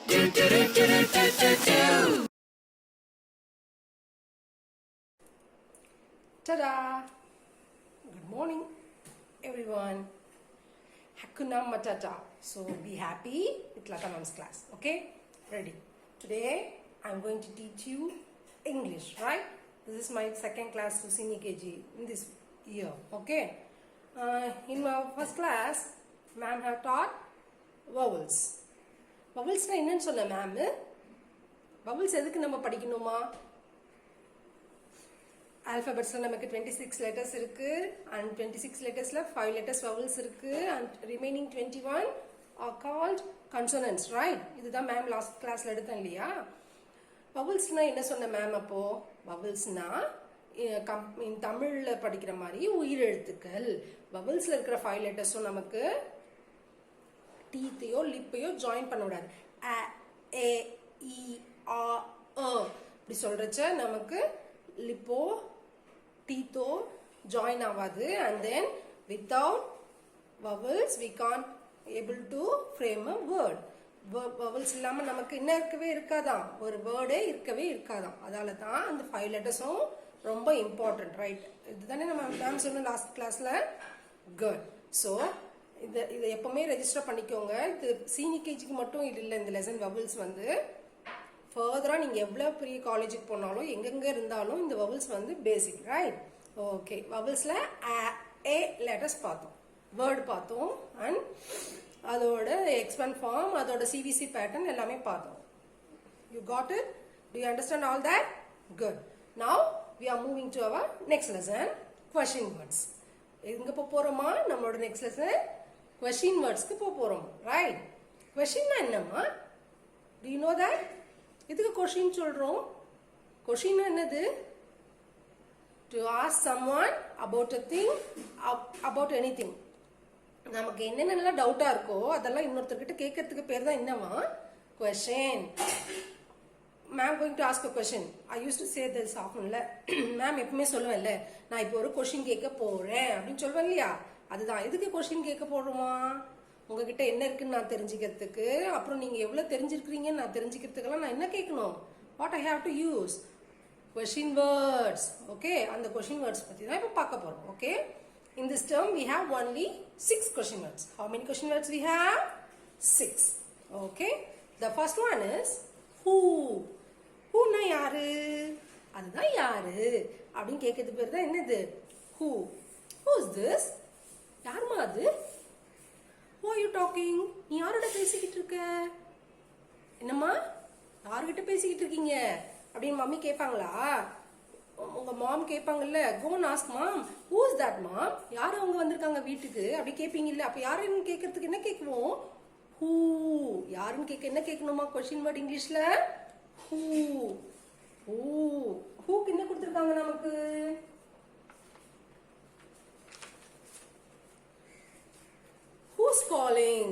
Ta-da! Good morning, everyone. Hakuna Matata. So be happy with Lata Mam's class. Okay? Ready? Today I'm going to teach you English, right? This is my second class to senior KG in this year. Okay? In my first class, ma'am have taught vowels. Vowels na என்னன்னு சொன்ன ma'am? Vowels எதுக்கு நம்ம படிக்கணுமா? Alphabetsல நமக்கு 26 letters இருக்கு and 26 lettersல 5 letters vowels இருக்கு and remaining 21 are called consonants, right? இதுதான் ma'am last கிளாஸ்ல எடுத்தேன் இல்லையா? vowelsனா என்ன சொன்ன மேம் அப்போ? vowelsனா தமிழ்ல படிக்கிற மாதிரி உயிரெழுத்துக்கள். vowelsல இருக்கிற 5 lettersம் நமக்கு டீத்தையோ லிப்பையோ ஜாயின் பண்ண விடாது. a e i a e இப்படி சொல்றச்ச நமக்கு லிப்போ டீத்தோ ஜாயின் ஆகாது and then without vowels we can't able to frame a word. vowels இல்லாம நமக்கு என்ன இருக்கவே இருக்காதான், ஒரு வேர்டே இருக்கவே இருக்காதான். அதால தான் அந்த 5 லெட்டர்ஸும் ரொம்ப இம்பார்ட்டன்ட், ரைட்? இதுதானே நம்ம மேம் சொன்ன லாஸ்ட் கிளாஸ்ல. குட். ஸோ இதை எப்பவுமே ரெஜிஸ்டர் பண்ணிக்கோங்க. இது சீனியர் கேஜிக்கு மட்டும் இது இல்லை. இந்த லெசன் vowels வந்து ஃபர்தராக நீங்கள் எவ்வளோ பெரிய காலேஜுக்கு போனாலும் எங்கெங்கே இருந்தாலும் இந்த வவல்ஸ் வந்து பேசிக், ரைட்? ஓகே. வவல்ஸில் ஏ லெட்டர்ஸ் பார்த்தோம், வேர்டு பார்த்தோம் அண்ட் அதோட எக்ஸ்பேண்ட் ஃபார்ம், அதோட சிவிசி பேட்டர்ன் எல்லாமே பார்த்தோம். You got it? Do you understand all that? Good. Now we are moving to our next lesson, question words. எங்கே போக போகிறோமா? நம்மளோட நெக்ஸ்ட் லெசன் கொஸ்டின் வேர்ட்ஸ்க்கு போக போகிறோம், ரைட்? கொஸ்டின்னா என்னம்மா? To you know that? இதுக்கு கொஷின் சொல்றோம். கொஷின் என்னது? To ask someone about a thing, about anything. நமக்கு என்னென்னலாம் டவுட்டா இருக்கோ அதெல்லாம் இன்னொருத்தர்கிட்ட கேட்கறதுக்கு பேர் தான் என்னவா? Question. Ma'am going to ask a question. I used to say this oftenல. மேம் எப்பவுமே சொல்லுவேன்ல, நான் இப்போ ஒரு கொஷின் கேட்க போறேன் அப்படின்னு சொல்லுவேன் இல்லையா? அதுதான். எதுக்கு கொஷின் கேட்க போறோமா? உங்ககிட்ட என்ன இருக்குன்னு நான் தெரிஞ்சுக்கிறதுக்கு, அப்புறம் நீங்க எவ்வளவு தெரிஞ்சிருக்கீங்கன்னு நான் தெரிஞ்சுக்கிறதுக்கெல்லாம் நான் என்ன கேட்கணும்? What I have to use? Question words. Okay, அந்த கொஷின் வேர்ட்ஸ் பத்தி தான் இப்போ பார்க்க போறோம். Okay, in this term we have only 6 question words. How many question words we have? 6. Okay, the first one is who. whoனா யாரு? அதுதான் யாரு அப்படின்னு கேட்கறது பேர் தான் என்னது? who. who is this? யாருமா அது? Who are you talking? நீ யாரோட பேசிக்கிட்டு இருக்க? என்னம்மா, யார்கிட்ட பேசிக்கிட்டு இருக்கீங்க அப்படின்னு மம்மி கேட்பாங்களா? உங்க மாம் கேட்பாங்கல்ல, go and ask mom. Who is that mom? யாரு அவங்க வந்திருக்காங்க வீட்டுக்கு அப்படி கேட்பீங்கல்ல. அப்ப யாருன்னு கேட்கறதுக்கு என்ன கேட்குவோம்? who. யாருன்னு கேட்க என்ன கேட்கணுமா? கொஸ்டின் வேர்ட் இங்கிலீஷ்ல who. who. whoக்கு என்ன கொடுத்துருக்காங்க நமக்கு? Who's calling?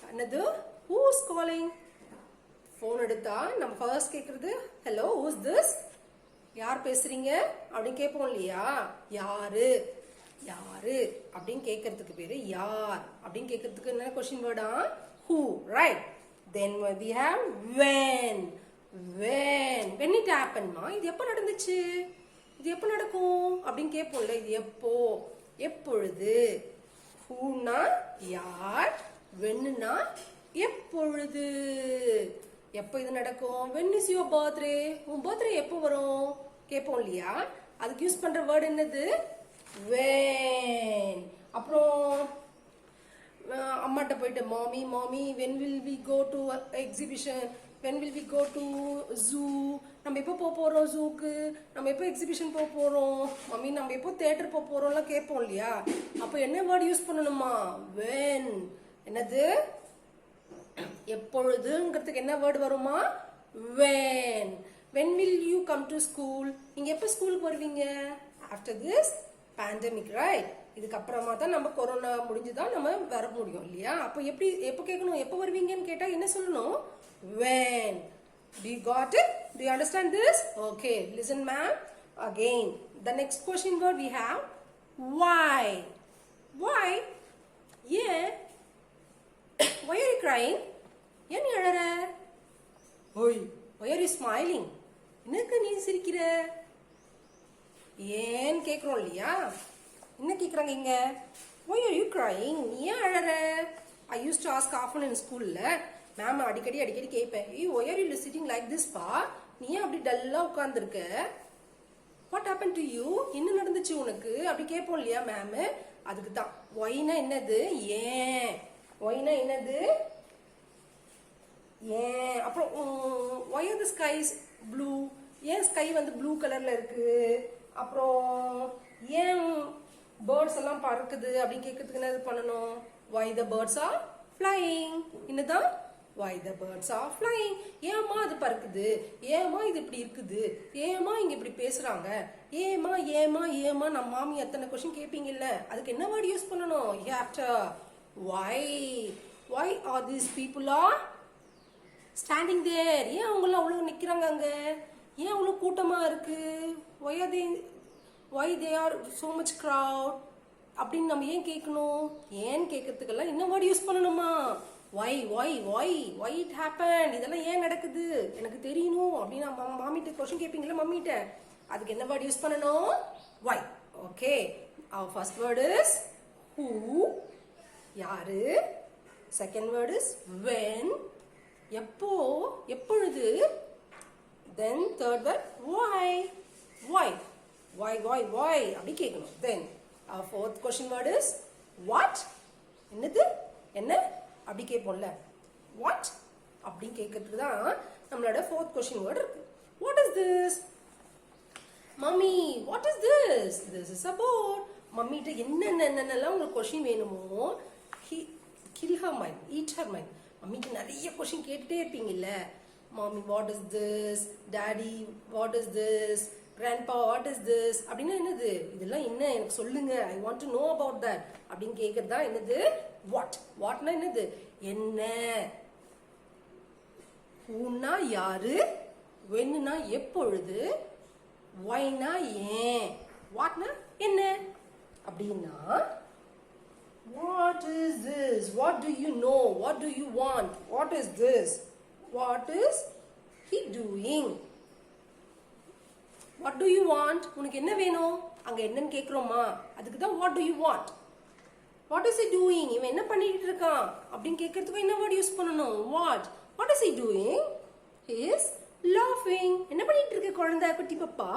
என்னது? Who's calling? போன் எடுத்தா நம்ம ஃபர்ஸ்ட் கேக்குறது hello, who's this? யார் பேசுறீங்க அப்படின்னு கேட்போம் இல்லையா? யாரு யாரு அப்படின்னு கேட்கறதுக்கு பேரு யார். அப்படின்னு கேட்கறதுக்கு என்ன question வேர்டா? who, right? Then we have when. when it happened மா, இது எப்போ நடந்துச்சு, இது எப்போ நடக்கும் அப்படின்னு கேட்போம்ல. இது எப்போ, எப்பொழுது. whoனா யார், whenனா எப்பொழுது, எப்போ இது நடக்கும். when is your birthday? உன் பர்த்டே எப்போ வரும் கேட்போம் இல்லையா? அதுக்கு யூஸ் பண்ற வேர்டு என்னது? when. அப்புறம் அம்மாட்ட போயிட்டு மாமி மாமி when will we go to exhibition? when will we go to zoo? நம்ம எப்போ போக போறோம் ஜூக்கு? நம்ம எப்போ எக்ஸிபிஷன் போக போறோம்? மம்மி நம்ம எப்போ தியேட்டர் போக போறோம்லாம் கேட்போம் இல்லையா? அப்போ என்ன வேர்டு யூஸ் பண்ணணுமா? when. என்னது? எப்பொழுதுங்கிறதுக்கு என்ன வேர்டு வருமா? when. when will you come to school? நீங்க எப்போ ஸ்கூலுக்கு வருவீங்க? after this pandemic, right? இதுக்கு அப்புறமா தான் நம்ம கொரோனா முடிஞ்சுதான் நம்ம வர முடியும் இல்லையா? அப்போ எப்போ கேட்கணும்? எப்போ வருவீங்கன்னு கேட்டா என்ன சொல்லணும்? when. Do you got it? Do you understand this? Okay, listen ma'am. Again, the next question word we have why. Why? Yeah. Why are you crying? ஏன் நீ அழற? ஓய் why are you smiling? என்னக்கு நீ சிரிக்கிற? ஏன் கேக்குறோம் இல்லையா? என்ன கேக்குறாங்க இங்க? why are you crying? நீ ஏன் அழற? I used to ask often in school ல மேம் அடிக்கடி கேட்பேன், why are you sitting like this பா? நீ ஏன் அப்படி டல்லா உட்கார்ந்துருக்க? What happened to you? என்ன நடந்துச்சு உனக்கு? அப்படி கேட்போம் இல்லையா மேம்? அதுக்கு தான் whyனா என்னது? ஏன். whyனா என்னது? ஏன். அப்புறம் why are the skies blue? ஏன் ஸ்கை வந்து ப்ளூ கலர்ல இருக்கு? அப்புறம் ஏன் பேர்ட்ஸ் எல்லாம் பறக்குது அப்படின்னு கேட்கறதுக்கு என்ன பண்ணணும்? why the birds are flying? என்னதான்? why the birds are flying? ஏமா அது பறக்குது? ஏமா இது இப்படி இருக்குது? ஏமா இங்க இப்படி பேசுறாங்க? ஏமா ஏமா ஏமா நம்ம மாமி எத்தனை கொஸ்டின் கேட்பீங்கல்ல, அதுக்கு என்ன வேர்ட் யூஸ் பண்ணணும்? after why are these people are standing there? ஏன் அவங்க அவ்வளவு நிக்கிறாங்க அங்க? ஏன் அவ்வளவு கூட்டமா இருக்கு? why they are so much crowd? அப்படின்னு நம்ம ஏன் கேட்கணும்? ஏன் கேட்கறதுக்கெல்லாம் என்ன வேர்ட் யூஸ் பண்ணணுமா? why it happened? இதெல்லாம் ஏன் நடக்குது எனக்கு தெரியணும் அப்படின்னு மாமிட்ட கொஸ்டின் கேட்பீங்களா மம்மிட்ட, அதுக்கு என்ன வேர்ட் யூஸ் பண்ணணும்? why. Okay, our first word is who, யாரு. செகண்ட் வேர்ட் இஸ் when, எப்போ எப்பொழுது. then third word why அப்படி கேட்கணும். then our fourth question word is what, என்னது என்ன அப்படி கேட்போம்ல, what அப்படி கேட்கறதுக்கு தான் நம்மளோட fourth question word இருக்கு. what is this? Mummy what is this? this is a board. மம்மிட்ட என்னென்னலாம் உங்களுக்கு கொஸ்டின் வேணுமோ kill her mind, eat her mind. மம்மிக்கு நிறைய கொஸ்டின் கேட்டுட்டே இருப்பீங்கல்ல, மாமி what is this, daddy what is this, grandpa what is this அப்படின்னா என்னது, இதெல்லாம் என்ன எனக்கு சொல்லுங்க, I want to know about that அப்படின்னு கேட்கறது தான் என்னது வாட்னா என்னது என்ன, ஹூனா யாரு, வென்னா எப்பொழுது, வைனா ஏன், வாட்னா என்ன அப்படின்னா what is this, what do you know, what do you want, what is this, what is he doing, what do you want, உனக்கு என்ன வேணும், அங்க என்னன்னு கேக்குறோமா, அதுக்கு தான் what do you want. what is he doing, இவன் என்ன பண்ணிட்டு இருக்கான் அப்படின்னு கேட்கறதுக்கு என்ன வேர்ட் யூஸ் பண்ணணும்? what is he doing? he is laughing. என்ன பண்ணிட்டு இருக்க குழந்தை, குட்டி பாப்பா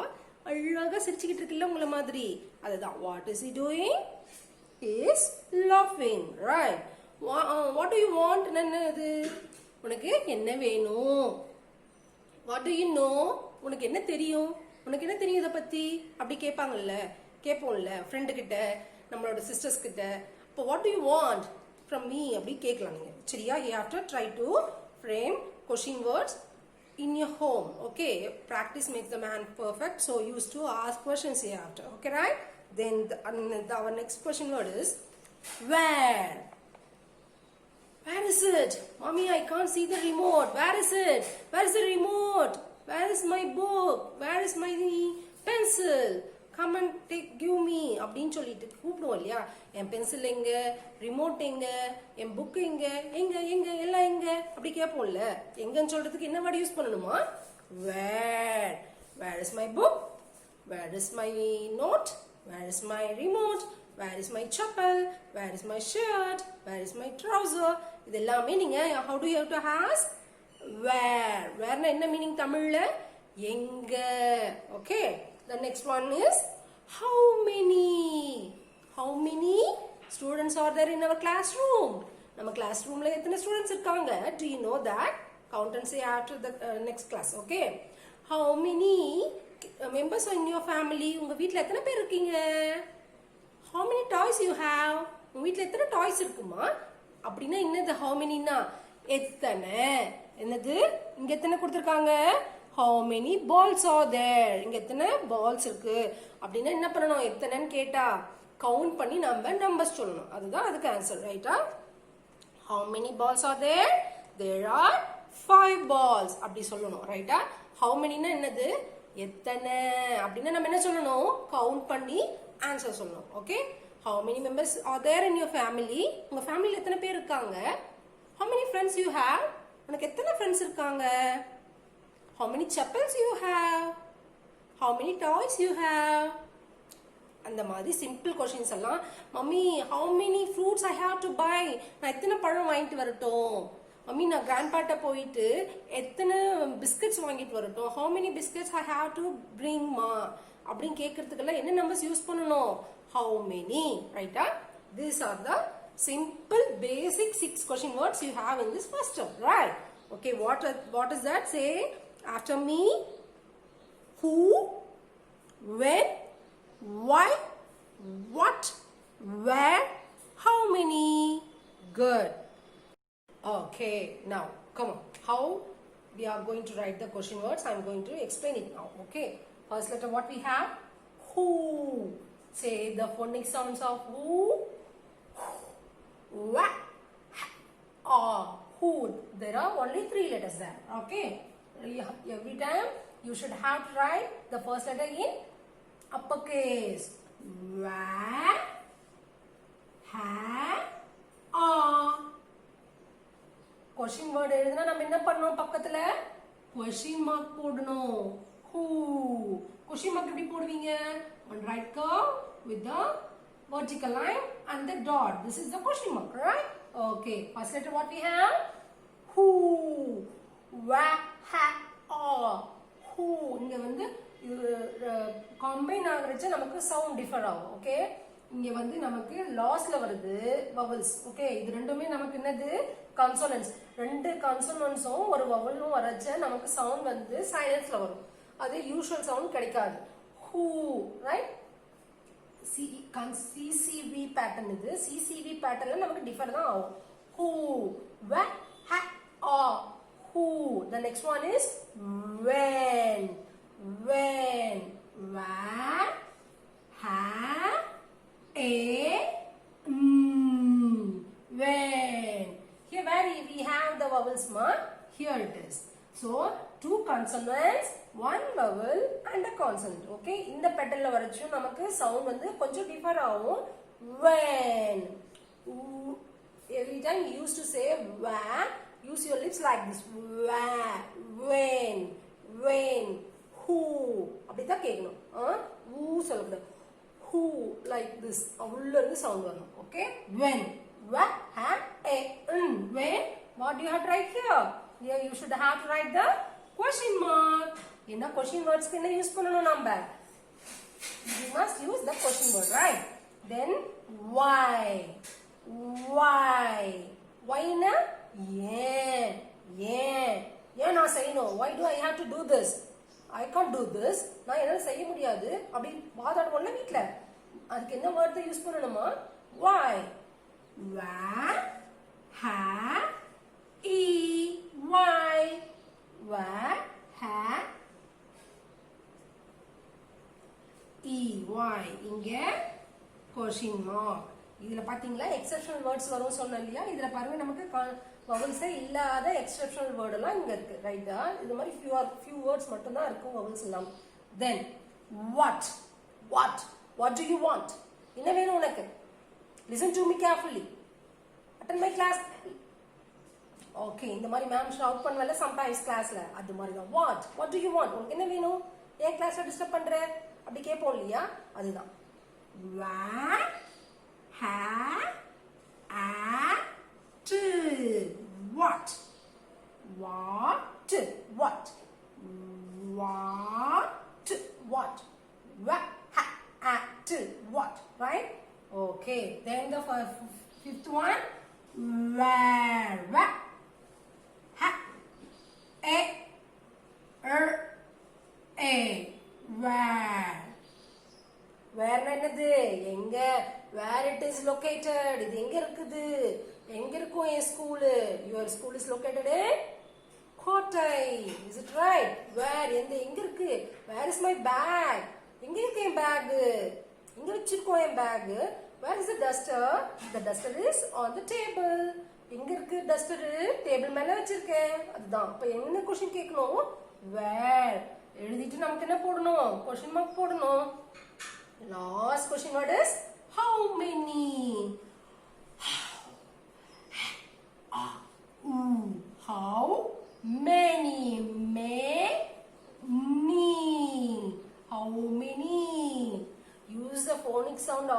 அழகா சிரிச்சுக்கிட்டு இருக்குல்ல உங்கள மாதிரி, அதுதான் what is he doing? he is laughing, right? what do you want, என்னது உனக்கு என்ன வேணும், what do you know, உனக்கு என்ன தெரியும், உனக்கு என்ன தெரியும் இதை பத்தி அப்படி கேட்பாங்கல்ல, கேட்போம்ல ஃப்ரெண்டு கிட்ட, நம்மளோட சிஸ்டர்ஸ் கிட்ட. இப்போ what do you want from me அப்படி கேட்கலாம் நீங்க, சரியா? you have to try to frame question words in your home. okay, practice makes the man perfect, so used to ask questions here after. okay, right? then our next question word is where is it, mommy I can't see the remote, where is it, where is the remote, where is my book, where is my pencil, come and give me அப்படின்னு சொல்லிட்டு கூப்பிடுவோம் இல்லையா, என் pencil எங்க, remote எங்க, என் book எங்க, எங்க எங்க எல்லாம் எங்க அப்படி கேட்போம்ல, எங்கன்னு சொல்றதுக்கு என்ன வேர்ட் யூஸ் பண்ணணுமா? where is my book, where is my note, where is my remote, where is my chappal, where is my shirt, where is my trouser. இது எல்லாமே நீங்க how do you have to ask where na என்ன meaning தமிழ்ல, எங்க. okay, the next one is how many students are there in our classroom. நம்ம classroomல எத்தனை students இருக்காங்க? do you know that? count and say after the next class. okay, how many members are in your family, உங்க வீட்ல எத்தனை பேர் இருக்கீங்க? how many toys you have, உங்க வீட்ல எத்தனை டாய்ஸ் இருக்குமா அப்படின்னா என்னது how manyனா எத்தனை, என்னது இங்க எத்தனை கொடுத்திருக்காங்க, how many balls are there, இங்க எத்தனை balls இருக்கு அப்படின்னா என்ன பண்ணணும், எத்தனைன்னு கேட்டா கவுண்ட் பண்ணி நம்ம நம்பர்ஸ் சொல்லணும், அதுதான் அதுக்கு ஆன்சர், ரைட்டா? how many balls are there, there are 5 balls அப்படி சொல்லணும், ரைட்டா? how manyனா என்னது எத்தனை அப்படின்னா நம்ம என்ன சொல்லணும், கவுண்ட் பண்ணி ஆன்சர் சொல்லணும். Okay, how many members are there in your family, உங்க ஃபேமிலில எத்தனை பேர் இருக்காங்க? how many friends you have, உனக்கு எத்தனை ஃப்ரெண்ட்ஸ் இருக்காங்க? How many chappals you have? How many toys you have? அந்த மாதிரி சிம்பிள் கொஷின்ஸ் எல்லாம் mummy how many fruits I have to buy நான் எத்தனை பழம் வாங்கிட்டு வரட்டும் மம்மி நான் கிராண்ட்பாட்ட போயிட்டு எத்தனை பிஸ்கட்ஸ் வாங்கிட்டு வரட்டும் how many biscuits I have to bring ma அப்படின்னு கேட்கறதுக்கெல்லாம் என்ன நம்பர்ஸ் யூஸ் பண்ணணும் how many ரைட்டா these are the simple basic 6 question words you have in this first term right okay what is that say after me who when why what where how many good okay now come on how we are going to write the question words I'm going to explain it now okay first letter what we have who say the phonic sounds of who wa or who there are only 3 letters there okay every time you should have to write the first letter in uppercase wa ha question word எழுதுனா நம்ம என்ன பண்ணனும் பக்கத்துல question mark போடணும் who question mark எப்படி போடுவீங்க on right curve with the vertical line and the dot this is the question mark right okay first letter what we have who wa ha who இங்க வந்து combine ஆகறச்ச நமக்கு sound differ ஆகும் okay இங்க வந்து நமக்கு லாஸ்ட்ல வருது vowels ஓகே இது ரெண்டுமே நமக்கு என்னது consonants ரெண்டு consonantsம் ஒரு vowelம் வரச்ச நமக்கு sound வந்து silenceல வரும் அது usual sound கிடைக்காது who right CCV pattern இது CCV patternல நமக்கு differ தான் ஆகும் who wa ha who the next one is when wa ha when here where we have the vowels ma here it is so two consonants one vowel and a consonant okay இந்த patternல வரச்சும் நமக்கு sound வந்து கொஞ்சம் differ ஆகும் when every time you used to say wa use your lips like this wa when who அப்படிதான் கேட்கணும் who சொல்லக்கூடாது who like this உள்ள இருந்து sound வரணும் okay when wa ha when what do you have to write here you should have to write the question mark என்ன question words க்கு என்ன use பண்ணனும் நம்ம you must use the question word right then why na ஏன் நான் செய்யணும் why do I have to do this I can't do this நான் என்னால செய்ய முடியாது அப்படி வாதாடுவோம்ல வீட்ல அதுக்கு என்ன வேர்ட் யூஸ் பண்ணணுமா why wa ha why wa ha why இங்க question mark இதுல பாத்தீங்களா எக்ஸெப்ஷனல் வேர்ட்ஸ் வரும் சொன்னேன் இல்லையா இதுல பாருங்க நமக்கு vowels இல்லாத எக்ஸெப்ஷனல் வேர்ட் எல்லாம் இங்க இருக்கு ரைட்டா இது மாதிரி few words மட்டும் தான் இருக்கும் vowels எல்லாம் then what do you want என்ன வேணும் உனக்கு listen to me carefully attend my class okay இந்த மாதிரி மேம் ஷவுட் பண்ணுவல sometimes classல அது மாதிரி தான் what do you want உனக்கு என்ன வேணும் ஏன் கிளாஸ்ல டிஸ்டர்ப் பண்ற அப்படி கேப்போம் இல்லையா அதுதான் wa ha what wa ha what right okay then the fifth one where ha where என்னது எங்க where it is located இது எங்க இருக்குது எங்க இருக்கும் என் school your school is located in கோட்டை is it right where எங்க இருக்கு where is my bag எங்க இருக்கு என் பேக் எங்க வச்சிருக்கோம் என் back where is the duster is on the table எங்க இருக்கு டஸ்டர் டேபிள் மேல வச்சிருக்கேன் அதுதான் அப்ப என்ன क्वेश्चन கேட்கணும் where எழுதிட்டு நமக்கு என்ன போடணும் क्वेश्चन மார்க் போடணும் last question word is how many how many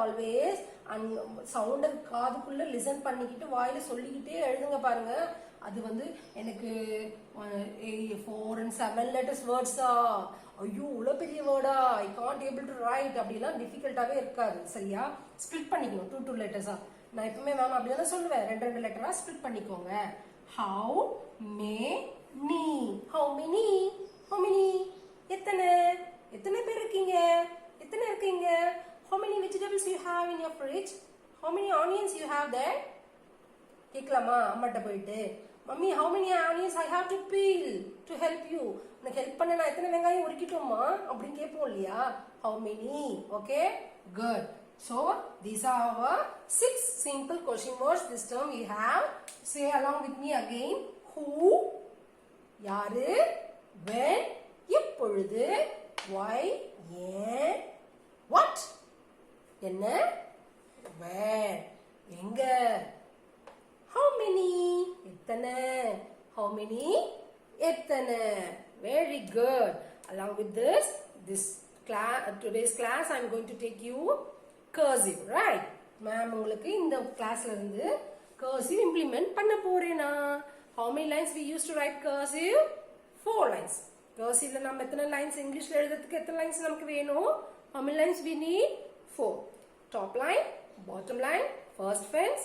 always and சவுண்டை காதுக்குள்ள லிசன் பண்ணிக்கிட்டு வாயில சொல்லிக்கிட்டே எழுதுங்க பாருங்க. அது வந்து எனக்கு 4 and 7 letters வேர்ட்ஸா, ஐயோ இவ்வளோ பெரிய வேர்டா, I can't able to write அப்படிலாம் டிஃபிகல்ட்டாகவே இருக்காது. சரியா? ஸ்ப்ளிட் பண்ணிக்கணும் 2 letters. நான் எப்பவுமே மேம் அப்படி தானே சொல்லுவேன், 2 லெட்டரா ஸ்ப்ளிட் பண்ணிக்கோங்க. How many, how many, how many, எத்தனை, எத்தனை பேர் இருக்கீங்க, எத்தனை இருக்கீங்க. How many vegetables you have in your fridge? How many onions you have there? கேட்கலாமா அம்மாட்ட போயிட்டு, mummy how many onions I have to peel to help you? உனக்கு ஹெல்ப் பண்ண நான் எத்தனை வெங்காயம் உரிக்கட்டுமா அப்படின்னு கேட்போம் இல்லையா. How many? Okay, good. So these are our 6 simple question words. This term we have. Say along with me again. Who, யாரு, when, எப்பொழுது, why, ஏன், what, என்ன, where, எங்க, how many, எத்தனை, how many, எத்தனை. Very good. Along with this class, today's class, I am going to take you cursive, right? Ma'am உங்களுக்கு இந்த கிளாஸ்ல இருந்து cursive implement பண்ண போறேனா. How many lines we used to write cursive? 4 lines. cursive நம்ம எத்தனை lines இங்கிலீஷ்ல எழுதுறதுக்கு எத்தனை lines நமக்கு வேணும்? How many lines we need? 4. Top line, bottom line, first fence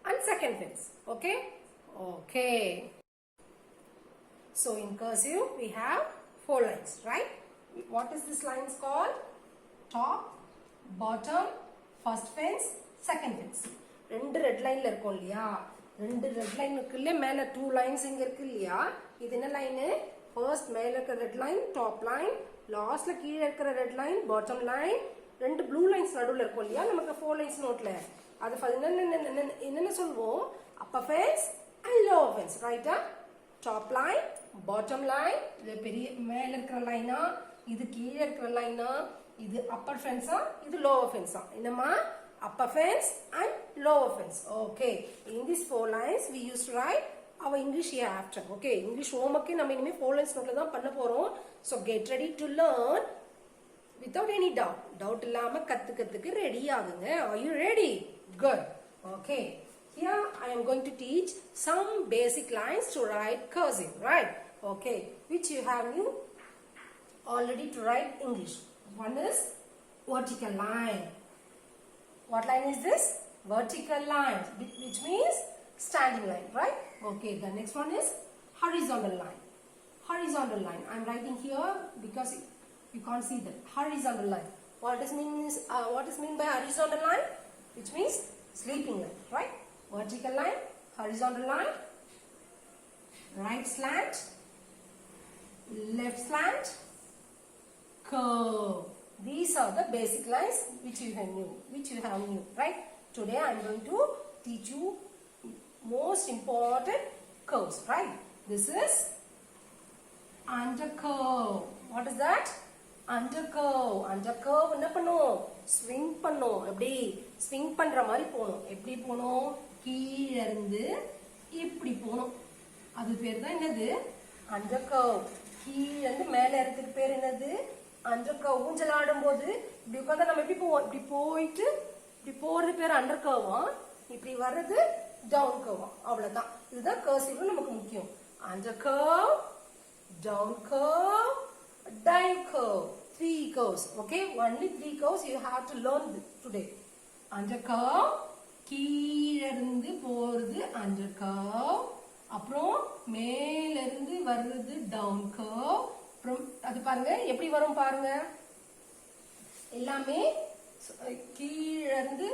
and second fence. Okay? Okay. So in cursive we have 4 lines, right? What is this lines called? Top, bottom, first fence, second fence. ரெண்டு red லைன்ல இருக்கும் இல்லையா, ரெண்டு red லைனுக்குள்ள மேல 2 lines இங்க இருக்கு இல்லையா. இது என்ன லைன்? ஃபர்ஸ்ட் மேல இருக்கிற ரெட் லைன் டாப் லைன், லாஸ்ட்ல கீழே இருக்கிற ரெட் லைன் பாட்டம் லைன், ரெண்டு ப்ளூ லைன்ஸ் நடுவுல இருக்கும் இல்லையா நமக்கு 4 lines நோட்ல. அது என்னென்ன சொல்வோம்? Upper fence and lower fence, ரைட்டா? டாப் லைன், பாட்டம் லைன், இது பெரிய மேல இருக்கிற லைனா, இது கீழே இருக்கிற லைனா, இது அப்பர் ஃபென்ஸா, இது லோவர் ஃபென்ஸா. என்னமா? upper fence and lower fence. Okay, in these 4 lines we used to write our English hereafter. Okay, English homework நம்ம இனிமே 4 lines நோட்ல தான் பண்ண போறோம். So get ready to learn without any doubt. Doubt இல்லாம கத்துக்கிறதுக்கு ரெடி ஆகுங்க. Are you ready? Good. Okay, here I am going to teach some basic lines to write cursive, right? Okay, which you have new already to write English. One is vertical line. What line is this? Vertical line, which means standing line, right? Okay, the next one is horizontal line. Horizontal line, I am writing here because you can't see that. Horizontal line. What is mean by horizontal line? Which means sleeping line, right? Vertical line, horizontal line, right slant, left slant, curve. These are the basic lines which you have knew, right? Today I am going to teach you most important curves, right? This is under curve. What is that? Under curve. Under curve என்ன பண்ணும்? swing பண்ணும். எப்படி swing பண்ற மாதிரி போணும். எப்படி போணும்? கீழ இருந்து இப்படி போணும். அது பேர் தான் என்னது? under curve. கீழ இருந்து மேல இருக்கிறதுக்கு பேர் என்னது? Under curve. ஊஞ்சல் ஆடும் போது இப்படி உட்கார்ந்தா நம்ம எப்படி போவோம்? இப்படி போயிட்டு இப்படி போறது பேர் அண்டர் கர்வா, இப்படி வர்றது டவுன் கர்வா. அவ்வளவுதான். இதுதான் கர்சிவ்ல நமக்கு முக்கியம். Under curve, down curve, dive curve. 3 curves. Okay, only 3 curves you have to learn today. Under curve, கீழ இருந்து போறது அண்டர் கர்வ், அப்புறம் மேல இருந்து வர்றது டவுன் கர்வ். அது பாருங்க எப்படி வரும் பாருங்க. எல்லாமே கீழ இருந்து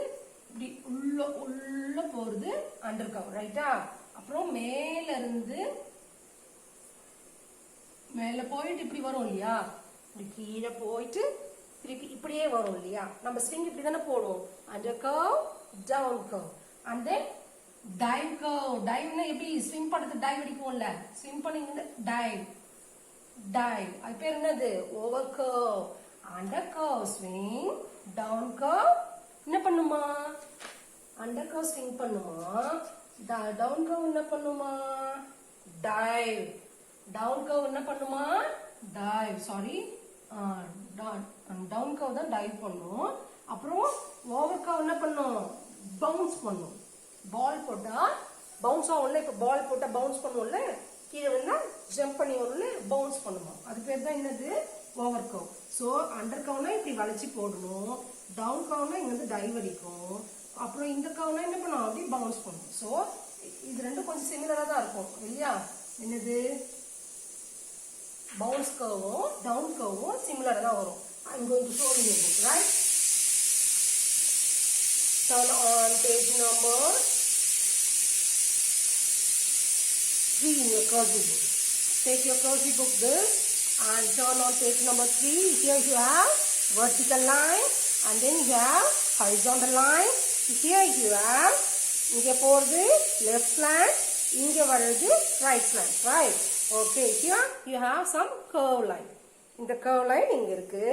இப்படி உள்ள போறது அண்டர் கர்வ், ரைட்டா? அப்புறம் மேல இருந்து மேல போயிட்டு இப்படி வரும் இல்லையா, இப்படி கீழே போயிட்டு திருப்பி இப்படியே வரும் இல்லையா. நம்ம ஸ்விங் இப்படி தானே போடுவோம். Under curve, down curve, and then dive curve. டைவ்னா எப்படி ஸ்விங் பண்றது? டைவ் அடிப்போம்ல, ஸ்விங் பண்ணி டைவ் டைவ். அது பேர் என்னது? Over curve. Under curve swing, down curve என்ன பண்ணுமா? அண்டர் கர்வ் ஸ்விங் பண்ணுமா, டவுன் கர்வ் என்ன பண்ணுமா? டைவ். டவுன் கர்வ் என்ன பண்ணுமா? டைவ். சாரி, டவுன் கர்வ் தான் டைவ் பண்ணும். அப்புறம் ஓவர்கம் என்ன பண்ணும் பவுன்ஸ் பண்ணும் பால் போட்டா பவுன்ஸ் ஆகும்ல இப்ப பால் போட்டா பவுன்ஸ் பண்ணும்ல கீழே வந்தா ஜம்ப் பண்ணி வரும்ல பவுன்ஸ் பண்ணுமா அது பேர் தான் என்னது ஓவர்கம் சோ அண்டர் கவுனா இப்படி வளைச்சு போடணும் டவுன் கவுனா இங்க வந்து டைவ் அடிக்கும் அப்புறம் இந்த கவுனா என்ன பண்ணும் அப்படி பவுன்ஸ் பண்ணும் சோ இது ரெண்டும் கொஞ்சம் சிமிலரா தான் இருக்கும் இல்லையா என்னது bounce curve down curve similar தான் வரும் I'm going to show you a book right turn on page number 3 in your cursive book take your cursive book this and turn on page number 3 here you have vertical line and then you have horizontal line here you have இங்க போறது left slant இங்க வருது right slant right okay here you have some curve line in the curve line inga irukku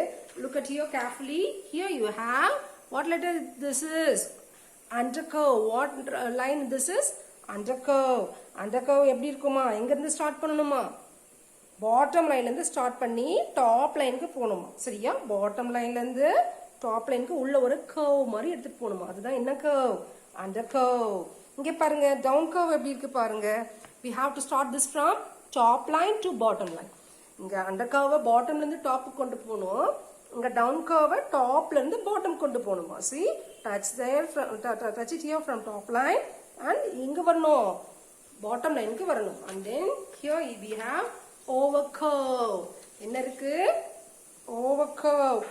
look at here carefully here you have what letter this is under curve what line this is under curve எப்படி இருக்குமா எங்க இருந்து start பண்ணனுமா bottom line ல இருந்து start பண்ணி top line க்கு போணுமா சரியா bottom line ல இருந்து top line க்கு உள்ள ஒரு curve மாதிரி எடுத்துட்டு போணுமா அதுதான் என்ன curve under curve இங்க பாருங்க down curve எப்படி இருக்கு பாருங்க we have to start this from top line to bottom line இங்க under curve bottom ல இருந்து top க்கு கொண்டு போணும் இங்க down curve top ல இருந்து bottom கொண்டு போணுமா see touch it here from top line and இங்க வரணும் bottom line க்கு வரணும் and then here we have over curve என்ன இருக்கு over curve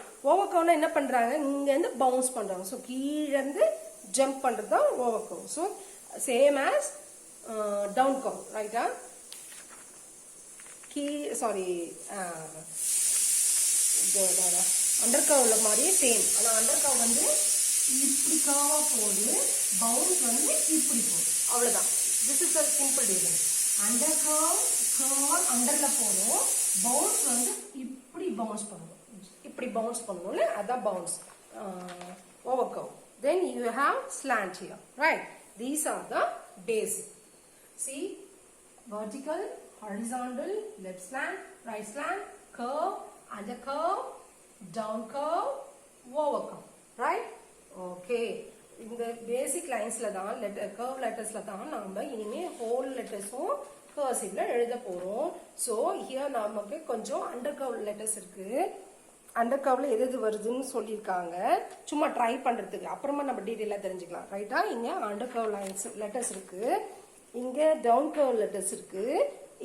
னா என்ன பண்றாங்க இங்க இருந்து bounce பண்றாங்க சோ கீழ இருந்து jump பண்றது தான் over curve so same as down curve right under curve மாதிரியே சேம் ஆனா under curve வந்து இப்படி கர்வா போகுது bounce வந்து இப்படி போகுது அவ்வளவுதான் this is a simple difference under curve அண்டர்ல போறோம் bounce வந்து இப்படி bounce பண்ணும் இப்படி bounce பண்ணும்ல அதான் bounce over curve then you have slant here right these are the basic see vertical horizontal left slant right slant curve under curve down curve over curve right okay இந்த basic lines ல தான் curve letters ல தான் நாம இனிமே whole letters-உம் cursive ல எழுத போறோம் so here நமக்கு கொஞ்சம் under curve letters இருக்கு under curve ல எது வருதுன்னு சொல்லிருக்காங்க சும்மா ட்ரை பண்றதுக்கு அப்புறமா நம்ம டீடைலா தெரிஞ்சுக்கலாம் ரைட்டா இங்க under curve lines letters இருக்கு இங்க down curve letters இருக்கு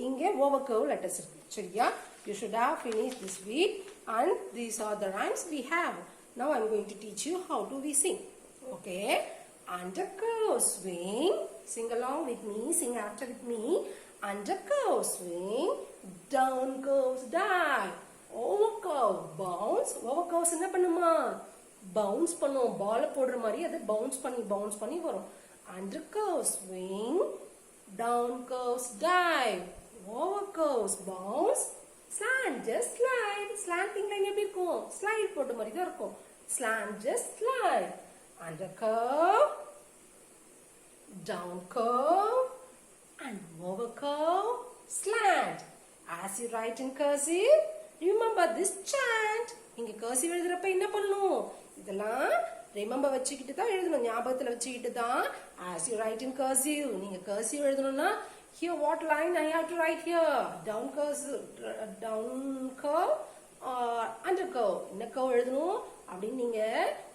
இங்க over curve letters இருக்கு சரியா you should have finished this week and these are the rhymes we have now I'm going to teach you how do we sing okay under curve swing sing along with me sing after with me under curve swing down curves dive over curve bounce over curves என்ன பண்ணுமா bounce பண்ணும் பால் போடுற மாதிரி அது bounce பண்ணி வரும் under curve swing down curves dive over curves bounce slant just slide slanting line எப்படி இருக்கும் slide போட்ட மாதிரி தான் இருக்கும் slant just slide under curve down curve and over curve slant as you write in cursive remember this chant இங்க cursive எழுதுறப்ப என்ன பண்ணணும் இதெல்லாம் remember வச்சிக்கிட்டு தான் எழுதணும் ஞாபகத்துல வச்சிக்கிட்டு தான் as you write in cursive நீங்க cursive எழுதணும்னா here what line I have to write here down curve under curve என்ன curve எழுதணும் அப்படி நீங்க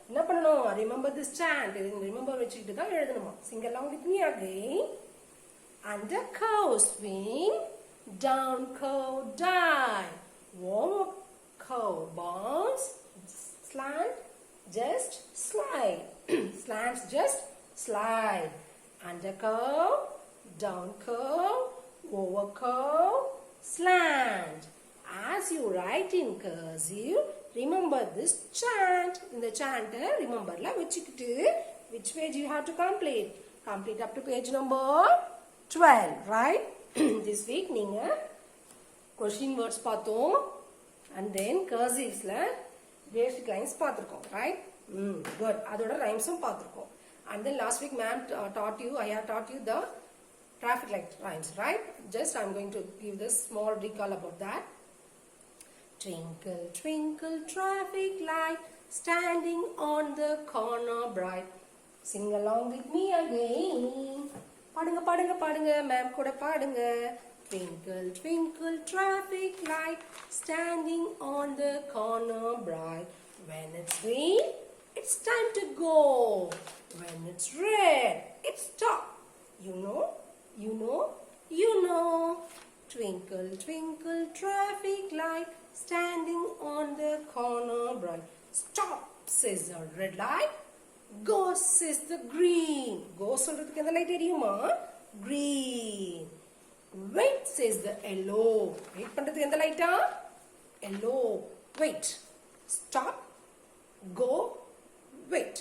என்ன பண்ணணும் remember this chant remember வச்சிக்கிட்டு தான் எழுதணுமா sing along with me again under curve swing down curve dive over curve bounce slant just slide slants just slide under curve down curve over curve slant as you write in cursive remember this chant in the chant remember la vechikittu which page you have to complete up to page number 12 right this week neenga question words paathom and then cursives la basic lines paathirkom right good adoda rhymes um paathirkom and then last week ma'am I have taught you the traffic light rhymes right just I'm going to give this small recall about that twinkle twinkle traffic light standing on the corner bright. Sing along with me again. பாடுங்க பாடுங்க பாடுங்க ma'am கூட பாடுங்க. Twinkle twinkle traffic light standing on the corner bright. When it's green, it's time to go. When it's red, it's stop. You know, you know, you know. Twinkle twinkle traffic light standing on the corner bright. Stop says the red light. Go says the green. Go சொல்றதுக்கு எந்த light எரியுமா? Green. Wait says the yellow. Wait பண்றதுக்கு எந்த லைட்டா? Yellow. Wait. Stop. Go. Wait.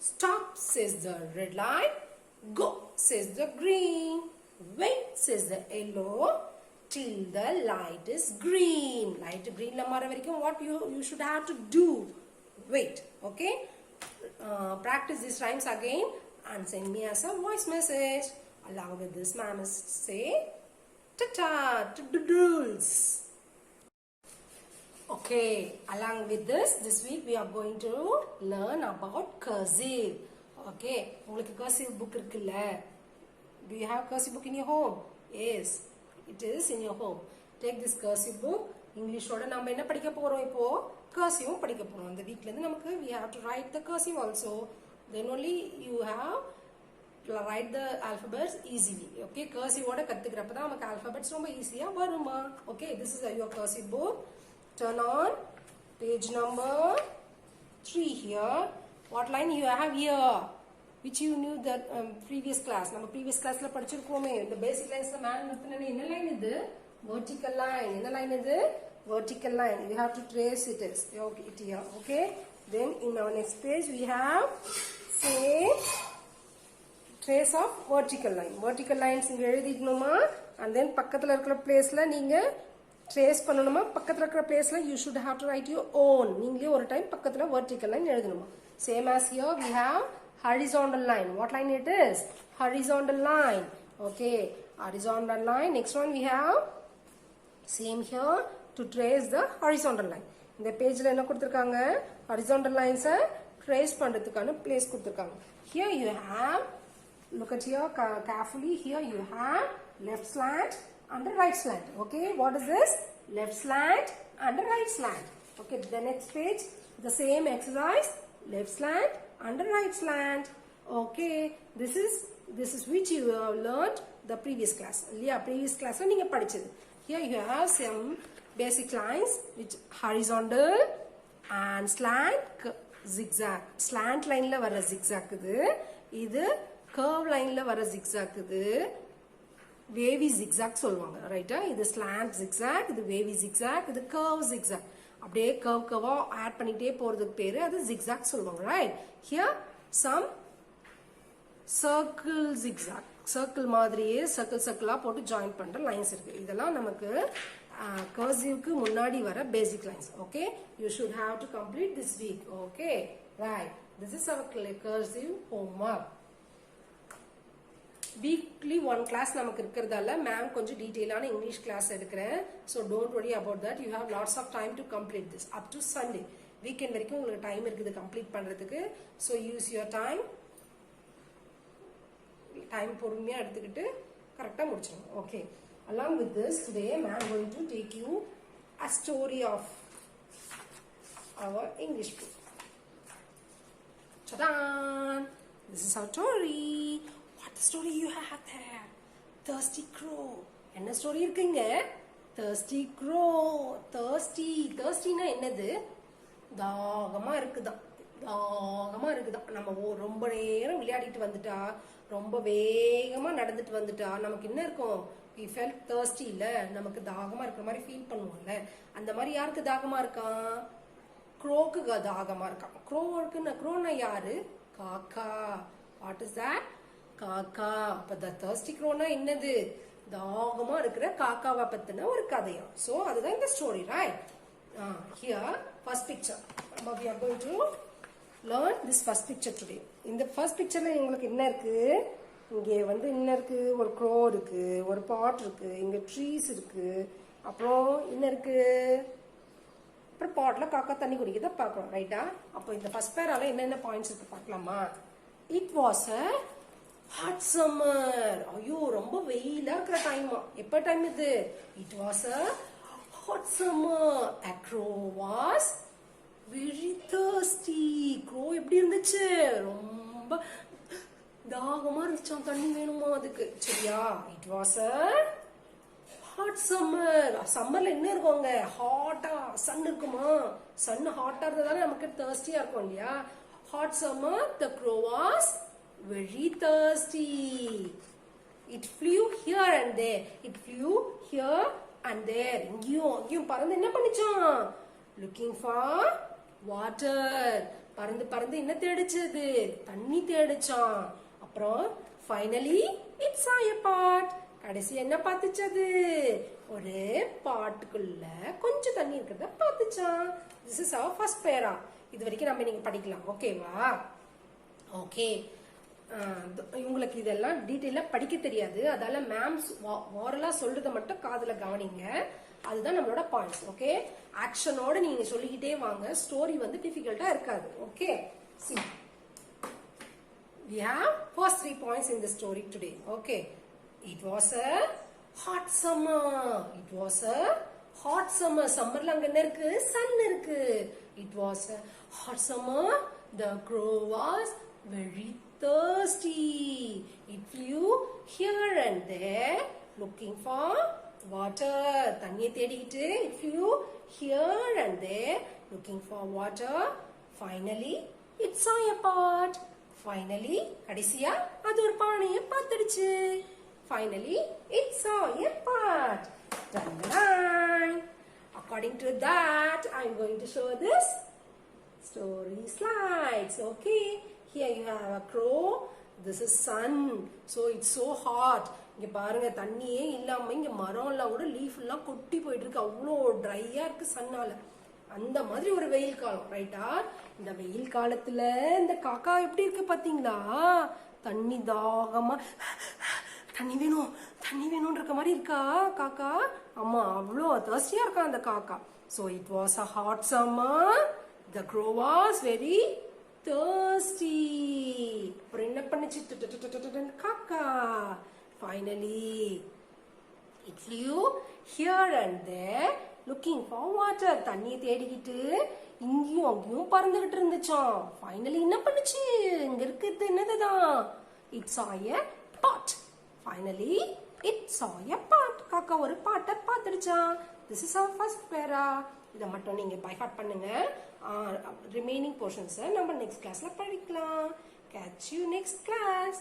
Stop says the red light. Go says the green. Wait says the yellow. Till the light is green. Light green la mara varaikkum what you should have to do. Wait. Okay. Practice these rhymes again and send me as a voice message. Along with this, ma'am is say ta-ta to doodles. Okay, along with this week we are going to learn about cursive. Okay, உங்களுக்கு cursive book இருக்குல்ல? Do you have cursive book in your home? Yes, it is in your home. Take this cursive book. இங்கிலீஷோட நம்ம என்ன படிக்க போறோம் இப்போ? cursive படிக்க போறோம். அந்த வீக்ல இருந்து நமக்கு we have to write the cursive also. Then only you have to write the alphabets easily. Okay, cursive ஓட கத்துக்கிறப்ப தான் நமக்கு alphabets ரொம்ப ஈஸியா வருமா? Okay, this is your cursive book. Turn on page number 3 here. What line you have here? Which you knew that previous class. நம்ம previous classல படிச்சிருக்கோமே. இந்த basic lines la man நிறுத்துனனே என்ன line இது? Vertical line. என்ன line இது? Vertical line. We have to trace it as okay, it here. Okay. Then in our next page we have say trace of vertical line. Vertical lines இங்க எழுதிடணுமா? And then பக்கத்துல இருக்கிற placeல நீங்க trace பண்ணணுமா? பக்கத்துல இருக்கிற placeல you should have to write your own. நீங்களே ஒரு time பக்கத்துல vertical line எழுதணுமா? Same as here we have horizontal line. What line it is? Horizontal line. Okay. Horizontal line. Next one we have same here to trace the horizontal line. இந்த பேஜ்ல என்ன கொடுத்திருக்காங்க? horizontal lines trace பண்றதுக்கான place கொடுத்திருக்காங்க. Here you have, look at here carefully. Here you have left slant and right slant. Okay, what is this? Left slant and right slant. Okay, the next page the same exercise, left slant and right slant. Okay, this is which you have learned the previous class. இல்லையா previous classல நீங்க படிச்சது. Here you have some basic lines which horizontal and slant zigzag. Slant line la vara zigzag இது curve line la vara zigzag wavy zigzag சொல்வாங்க ரைட்டா? இது slant zigzag, இது wavy zigzag, இது curve zigzag. அப்படியே curve ஆட் பண்ணிட்டே போறதுக்கு பேரு அது zigzag சொல்வாங்க, right? Here some circle zigzag. circle மாதிரியே circle போட்டு ஜாயின் பண்ற லைன்ஸ் இருக்கு. இதெல்லாம் நமக்கு cursive-க்கு முன்னாடி வர basic lines. Okay, you should have to complete this week. Okay, right, this is our cursive homework. Weekly one class நமக்கு இருக்கிறதால மேம் கொஞ்சம் டீடைலான இங்கிலீஷ் கிளாஸ் எடுக்கிறேன். So don't worry about that. You have lots of time to complete this up to Sunday. Weekend வரைக்கும் உங்களுக்கு time இருக்குது complete பண்றதுக்கு. So use your time. Time பொறுமையா எடுத்துக்கிட்டு கரெக்ட்டா முடிச்சிடுங்க. Okay. Along with this, today I am going to take you a story of our English book. Ta-da! This is our story. What story you have there? Thirsty Crow. என்ன story இருக்குங்க? Thirsty Crow. Thirsty னா என்னது? தாகமா இருக்குதான். நம்ம ரொம்ப நேரம் விளையாடிட்டு வந்துட்டா, ரொம்ப வேகமா நடந்துட்டு வந்துட்டா நமக்கு என்ன இருக்கும்? we felt thirsty இல்ல, நமக்கு தாகமா இருக்கிற மாதிரி ஃபீல் பண்ணுவோம்ல. அந்த மாதிரி யாருக்கு தாகமா இருக்கான்? க்ரோக்கு தாகமா இருக்கான். க்ரோனா யாரு? காக்கா. What is that? காக்கா. அப்ப the thirsty crowனா என்னது? தாகமா இருக்கிற காக்காவை பத்தின ஒரு கதையா. சோ அதுதான் இந்த story, right? Here first picture. We are going to learn this first picture today. இந்த first pictureல உங்களுக்கு என்ன இருக்கு? இங்கே என்ன இருக்கு? ஒரு க்ரோ இருக்கு, ஒரு பாட் இருக்கு, இங்க ட்ரீஸ் இருக்கு, அப்புறம் என்ன இருக்கு? அப்புறம் பாட்ல காக்கா தண்ணி குடிக்கிறத பார்க்கணும் ரைட்டா. அப்போ இந்த ஃபர்ஸ்ட் பேரால என்னென்ன பாயிண்ட்ஸ் இருக்கு பார்க்கலாமா. It was a hot summer. ஐயோ ரொம்ப வெயிலா இருக்கிற டைமா. எப்ப டைம் இது? It was a hot summer. A crow was very thirsty. crow எப்படி இருந்துச்சு? ரொம்ப தாகமா இருந்துச்சாம், தண்ணி வேணுமா அதுக்கு. சரியா? It was a hot summer. சம்மர்ல என்ன இருக்குங்க? ஹாட்டா சன் இருக்குமா? சன் ஹாட்டா இருந்ததால நமக்கு தர்ஸ்டியா இருக்கும் இல்லையா? Hot summer. The crow was very thirsty. It flew here and there. It flew here and there. இங்கேயும் பறந்து என்ன பண்ணிச்சான்? Looking for water. பறந்து பறந்து என்ன தேடிச்சது? தண்ணி தேடிச்சான். அப்புறம் finally it saw a pot. கடைசி என்ன பார்த்துச்சது? ஒரு பாட்டுக்குள்ள கொஞ்சம் தண்ணி இருக்கிறத பார்த்துச்சான். This is our first para. இது வரைக்கும் நம்ம நீங்க படிக்கலாம். ஓகேவா? ஓகே. உங்களுக்கு இதெல்லாம் டீட்டெயிலா படிக்க தெரியாது, அதால மேம்ஸ் ஓரலா சொல்றத மட்டும் காதுல கவனிங்க. அதுதான் நம்மளோட பாயிண்ட்ஸ். ஓகே, ஆக்ஷனோட நீங்க சொல்லிக்கிட்டே வாங்க. ஸ்டோரி வந்து டிஃபிகல்ட்டா இருக்காது. Okay, see we have first 3 points in the story today. Okay, it was a hot summer. It was a hot summer. summerல அங்க என்ன இருக்கு? sun இருக்கு. It was a hot summer. The crow was very thirsty. It flew here and there looking for water. தண்ணியை தேடிக்கிட்டு it flew here and there looking for water. Finally it saw a pot. Finally கடைசியா அது ஒரு பானையை பார்த்துடுச்சு. Finally it saw a pot. According to that, I'm going to show this story slides. Okay, here you have a crow. This is sun. So it's so hot. இங்க பாருங்க, தண்ணியே இல்லாம இங்க மரம் எல்லாம் கூட லீஃப் எல்லாம் கொட்டி போயிட்டு இருக்கு. அவ்வளோ ட்ரையா இருக்கு சன்னால. அந்த மாதிரி ஒரு வெயில் காலம் ரைட்டா. இந்த வெயில் காலத்துல இந்த காக்கா எப்படி இருக்கு பாத்தீங்களா? தண்ணி தாகமா தண்ணி வேணும் தண்ணி வேணும்ன்ற இருக்க மாதிரி இருக்கா காக்கா. ஆமா, அவ்வளோ தர்ஸ்டியா இருக்கா அந்த காக்கா. So it was a hot summer. The crow was very thirsty. அப்புறம் என்ன பண்ணுச்சு காக்கா? Finally it flew here and there looking for water. தண்ணியை தேடிக்கிட்டு இங்கேயும் அங்கேயும் பறந்துகிட்டு இருந்துச்சாம். Finally என்ன பண்ணுச்சு? இங்க இருக்குது என்னதுதான்? It saw a pot. Finally it saw a pot. காக்கா ஒரு பாட்டை பார்த்துடுச்சான். This is our first para. இதை மட்டும் நீங்க பை ஹார்ட் பண்ணுங்க. ரிமைனிங் போர்ஷன்ஸ் நம்ம நெக்ஸ்ட் கிளாஸ்ல படிக்கலாம். Catch you next class.